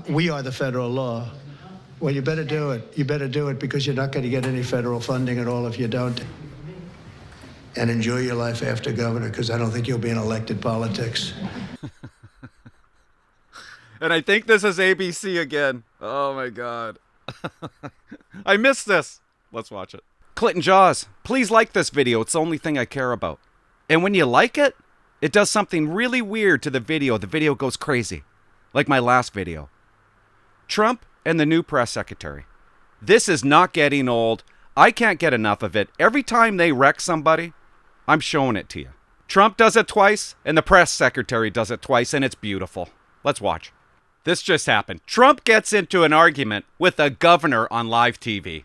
We are the federal law. Well, you better do it. You better do it because you're not going to get any federal funding at all if you don't. And enjoy your life after governor, because I don't think you'll be in elected politics. And I think this is ABC again. Oh, my God. I missed this. Let's watch it. Clinton Jaws, please like this video. It's the only thing I care about. And when you like it, it does something really weird to the video. The video goes crazy, like my last video. Trump and the new press secretary. This is not getting old. I can't get enough of it. Every time they wreck somebody, I'm showing it to you. Trump does it twice, and the press secretary does it twice, and it's beautiful. Let's watch. This just happened. Trump gets into an argument with a governor on live TV.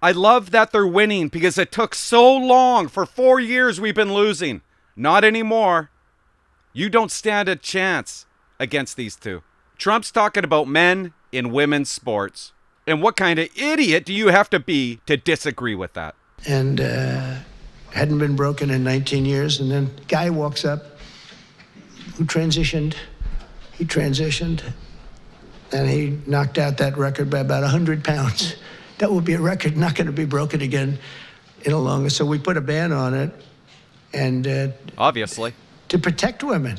I love that they're winning because it took so long. For 4 years we've been losing. Not anymore. You don't stand a chance against these two. Trump's talking about men in women's sports. And what kind of idiot do you have to be to disagree with that? And hadn't been broken in 19 years. And then a guy walks up who transitioned. He transitioned. And he knocked out that record by about 100 pounds. That would be a record not going to be broken again in a longer. So we put a ban on it. And obviously. To protect women.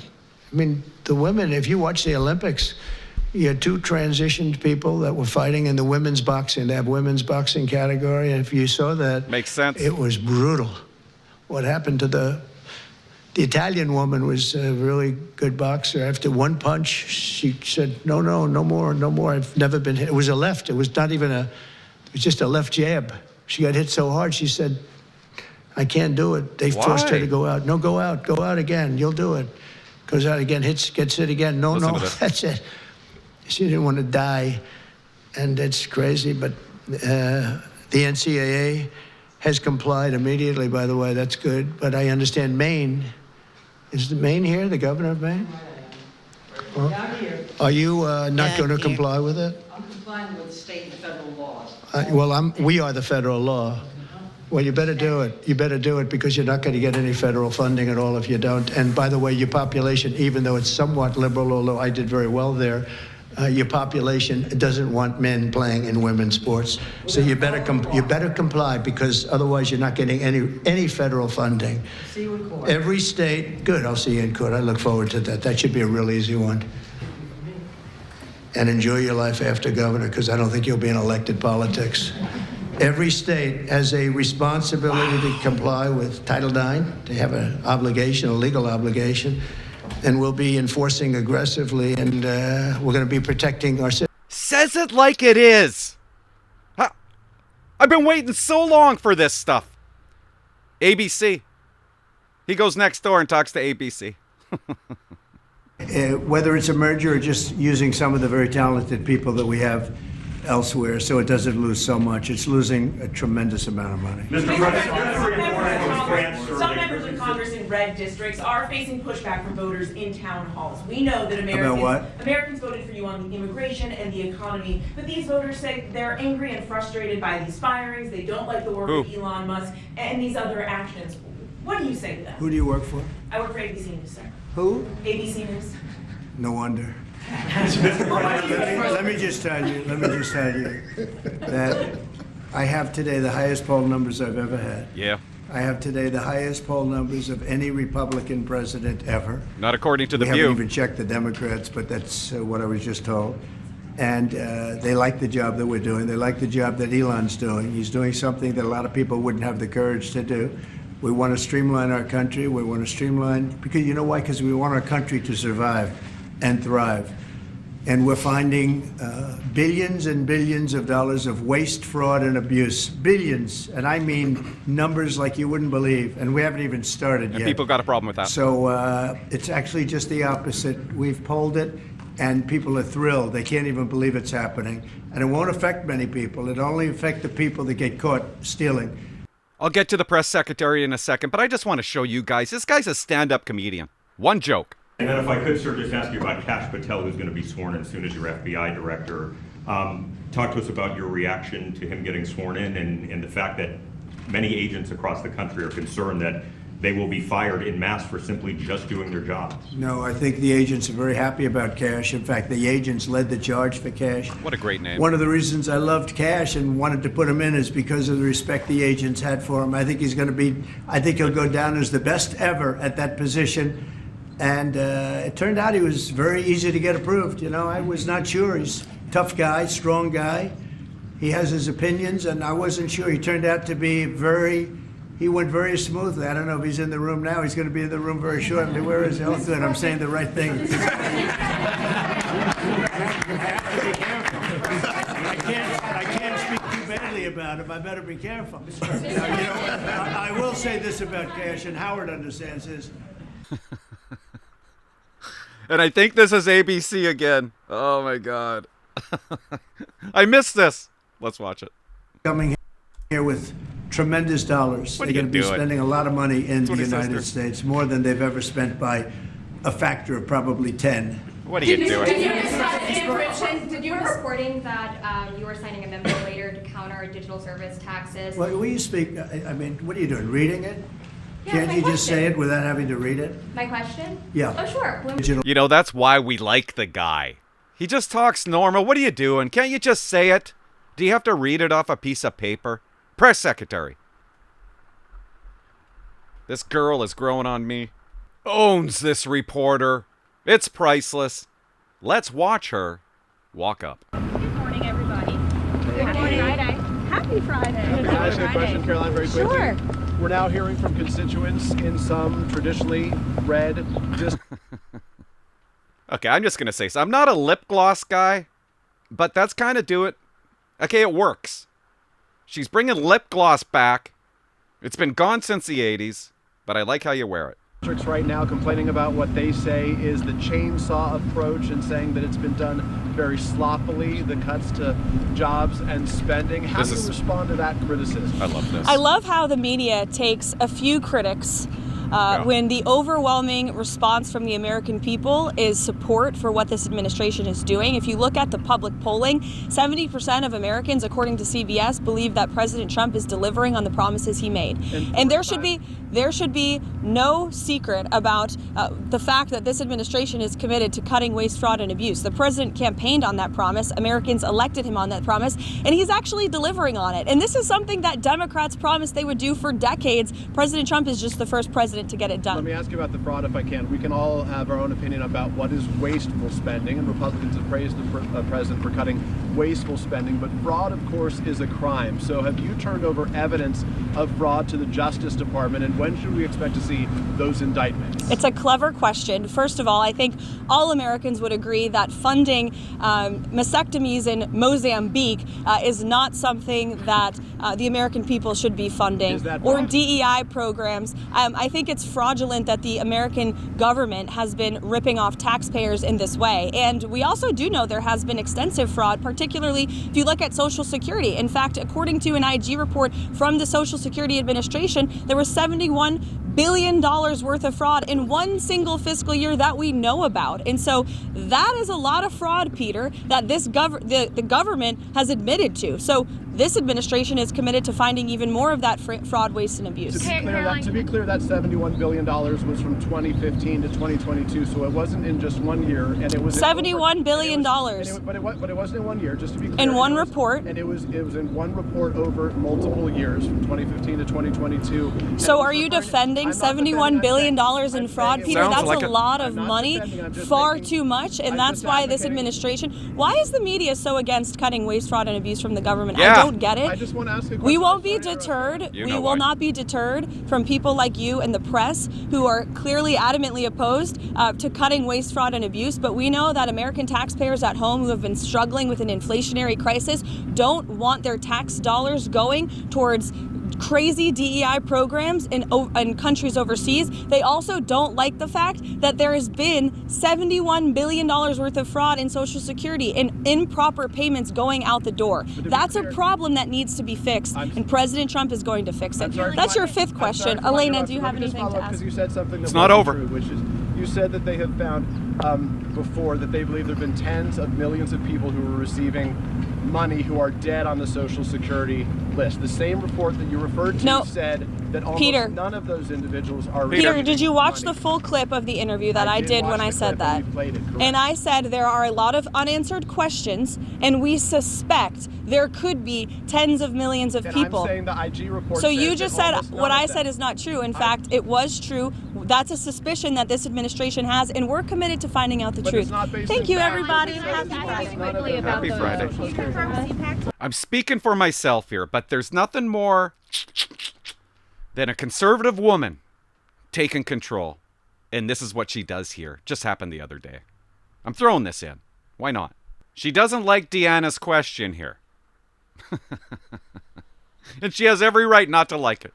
I mean, the women, if you watch the Olympics, you had two transitioned people that were fighting in the women's boxing. They have women's boxing category. And if you saw that, makes sense. It was brutal. What happened to the Italian woman was a really good boxer. After one punch, she said, no more. I've never been hit. It was a left. It was not even it was just a left jab. She got hit so hard, she said, I can't do it. They forced her to go out. No, go out again. You'll do it. Goes out again, gets hit again. No, that's it. She didn't want to die, and it's crazy, but the NCAA has complied immediately, by the way. That's good, but I understand Maine. Is the Maine here, the governor of Maine? Down here. Are you not going to comply with it? I'm complying with state and federal laws. We are the federal law. Well, you better do it. You better do it because you're not going to get any federal funding at all if you don't. And by the way, your population, even though it's somewhat liberal, although I did very well there, your population doesn't want men playing in women's sports. So you better comply because otherwise you're not getting any federal funding. See you in court. Every state, good. I'll see you in court. I look forward to that. That should be a real easy one. And enjoy your life after governor because I don't think you'll be in elected politics. Every state has a responsibility to comply with Title IX. They have an obligation, a legal obligation, and we'll be enforcing aggressively, and we're going to be protecting our citizens. Says it like it is. I've been waiting so long for this stuff. ABC. He goes next door and talks to ABC. Whether it's a merger or just using some of the very talented people that we have elsewhere, so it doesn't lose so much. It's losing a tremendous amount of money. Mr. President, some members of Congress in red districts are facing pushback from voters in town halls. We know that Americans voted for you on the immigration and the economy, but these voters say they're angry and frustrated by these firings. They don't like the work of Elon Musk and these other actions. What do you say to them? Who do you work for? I work for ABC News, sir. Who? ABC News. No wonder. Let me just tell you that I have today the highest poll numbers I've ever had. Yeah. I have today the highest poll numbers of any Republican president ever. Not according to the We View. haven't even checked the Democrats, but that's what I was just told. And they like the job that we're doing. They like the job that Elon's doing. He's doing something that a lot of people wouldn't have the courage to do. We want to streamline our country. We want to streamline, because you know why? Because we want our country to survive and thrive. And we're finding billions and billions of dollars of waste, fraud, and abuse. Billions, and I mean numbers like you wouldn't believe. And we haven't even started yet. And people got a problem with that. So it's actually just the opposite. We've polled it, and people are thrilled. They can't even believe it's happening. And it won't affect many people. It'll only affect the people that get caught stealing. I'll get to the press secretary in a second, but I just want to show you guys. This guy's a stand-up comedian. One joke. And then if I could, sir, just ask you about Kash Patel, who's going to be sworn in soon as your FBI director. Talk to us about your reaction to him getting sworn in and the fact that many agents across the country are concerned that they will be fired en masse for simply just doing their jobs. No, I think the agents are very happy about Cash. In fact, the agents led the charge for Cash. What a great name. One of the reasons I loved Cash and wanted to put him in is because of the respect the agents had for him. I think he'll go down as the best ever at that position. And it turned out he was very easy to get approved. You know, I was not sure. He's a tough guy, strong guy. He has his opinions, and I wasn't sure. He turned out to be he went very smoothly. I don't know if he's in the room now. He's going to be in the room very shortly. Where is he? Oh, good. I'm saying the right thing. I can't speak too badly about him. I better be careful. Now, you know, I will say this about Cash, and Howard understands this. And I think this is ABC again. Oh my God. I missed this. Let's watch it. Coming here with tremendous dollars. What are They're you going to be doing? spending a lot of money in That's what the he says United there. States, more than they've ever spent by a factor of probably 10. What are you doing? Did you reporting that you were signing a memo later to counter digital service taxes? Well, will you speak? I mean, what are you doing? Reading it? Yeah, Can't my you just question. say it without having to read it? My question? Yeah. Oh, sure. Digital You know, that's why we like the guy. He just talks normal. What are you doing? Can't you just say it? Do you have to read it off a piece of paper? Press secretary. This girl is growing on me. Owns this reporter. It's priceless. Let's watch her walk up. Good morning, everybody. Happy Friday. Happy Friday. Can I ask you a question, Caroline, very quickly? Sure. We're now hearing from constituents in some traditionally red districts. Okay, I'm just going to say so. I'm not a lip gloss guy, but that's kind of do it. Okay, it works. She's bringing lip gloss back. It's been gone since the 80s, but I like how you wear it. Right now complaining about what they say is the chainsaw approach and saying that it's been done very sloppily, the cuts to jobs and spending. How do you respond to that criticism? I love this. I love how the media takes a few critics when the overwhelming response from the American people is support for what this administration is doing. If you look at the public polling, 70% of Americans, according to CBS, believe that President Trump is delivering on the promises he made. And there should be no secret about the fact that this administration is committed to cutting waste, fraud, and abuse. The president campaigned on that promise. Americans elected him on that promise, and he's actually delivering on it. And this is something that Democrats promised they would do for decades. President Trump is just the first president to get it done. Let me ask you about the fraud, if I can. We can all have our own opinion about what is wasteful spending, and Republicans have praised the president for cutting wasteful spending, but fraud, of course, is a crime. So have you turned over evidence of fraud to the Justice Department, and when should we expect to see those indictments? It's a clever question. First of all, I think all Americans would agree that funding mastectomies in Mozambique is not something that the American people should be funding, or DEI programs. I think it's fraudulent that the American government has been ripping off taxpayers in this way. And we also do know there has been extensive fraud, particularly if you look at Social Security. In fact, according to an IG report from the Social Security Administration, there was $71 billion worth of fraud in one single fiscal year that we know about. And so that is a lot of fraud, Peter, that the government has admitted to. So this administration is committed to finding even more of that fraud, waste, and abuse. To be clear, that $71 billion was from 2015 to 2022, so it wasn't in just 1 year, and it was $71 billion. But it wasn't in 1 year, just to be clear. In one report. And it was in one report over multiple years, from 2015 to 2022. So are you defending $71 billion in fraud, Peter? Sounds That's like a lot of money, far too much, and that's why this administration. Why is the media so against cutting waste, fraud, and abuse from the government? Yeah. I don't get it. I just want to ask a question. We won't be deterred. You We know will why. not be deterred from people like you and the press who are clearly adamantly opposed to cutting waste, fraud, and abuse. But we know that American taxpayers at home who have been struggling with an inflationary crisis don't want their tax dollars going towards crazy DEI programs in countries overseas. They also don't like the fact that there has been $71 billion worth of fraud in Social Security and improper payments going out the door. That's a problem that needs to be fixed, and President Trump is going to fix it. That's your fifth question. Elena, do you have anything to ask? Because you said something that It's not wasn't over. true, which is you said that they have found before that they believe there have been tens of millions of people who are receiving money who are dead on the Social Security list. The same report that you referred to No. said that almost Peter. none of those individuals are Peter, did you watch money. the full clip of the interview that I did watch when the I said clip that? and we played it, correct. And I said there are a lot of unanswered questions, and we suspect there could be tens of millions of And people. I'm saying the IG report So says you that just said almost none what of I them. said is not true. In fact, it was true. That's a suspicion that this administration has, and we're committed to finding out the But truth. it's not based Thank in you, fact. everybody. It's Happy none of Friday. them Quickly have about Happy the Friday. Social Security. I'm speaking for myself here, but there's nothing more than a conservative woman taking control. And this is what she does here. Just happened the other day. I'm throwing this in. Why not? She doesn't like Deanna's question here. And she has every right not to like it.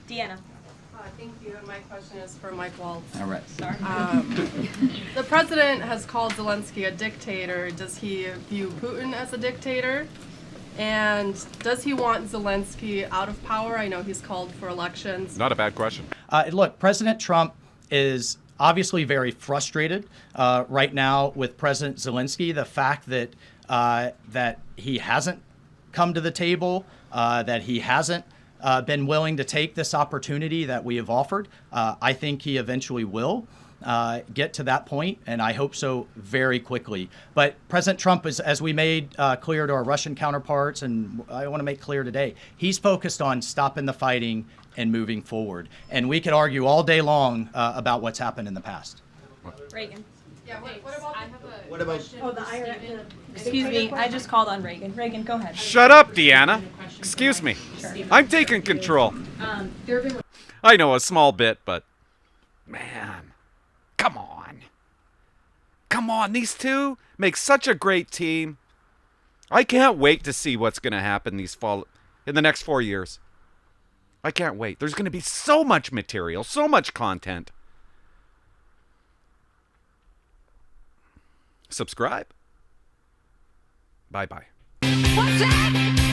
Deanna. Thank you. And my question is for Mike Waltz. All right. The president has called Zelensky a dictator. Does he view Putin as a dictator? And does he want Zelensky out of power? I know he's called for elections. Not a bad question. Look, President Trump is obviously very frustrated right now with President Zelensky. The fact that that he hasn't come to the table, that he hasn't been willing to take this opportunity that we have offered. I think he eventually will get to that point, and I hope so very quickly. But President Trump is, as we made clear to our Russian counterparts, and I want to make clear today, he's focused on stopping the fighting and moving forward. And we could argue all day long about what's happened in the past. Reagan. Yeah, what about I have a What about- question Oh, the for IRS. Stephen. Excuse me, I just called on Reagan. Reagan, go ahead. Shut up, Deanna. Excuse me. I'm taking control. I know a small bit, but man, come on. Come on, these two make such a great team. I can't wait to see what's going to happen in the next 4 years. I can't wait. There's going to be so much material, so much content. Subscribe. Bye-bye. What's that?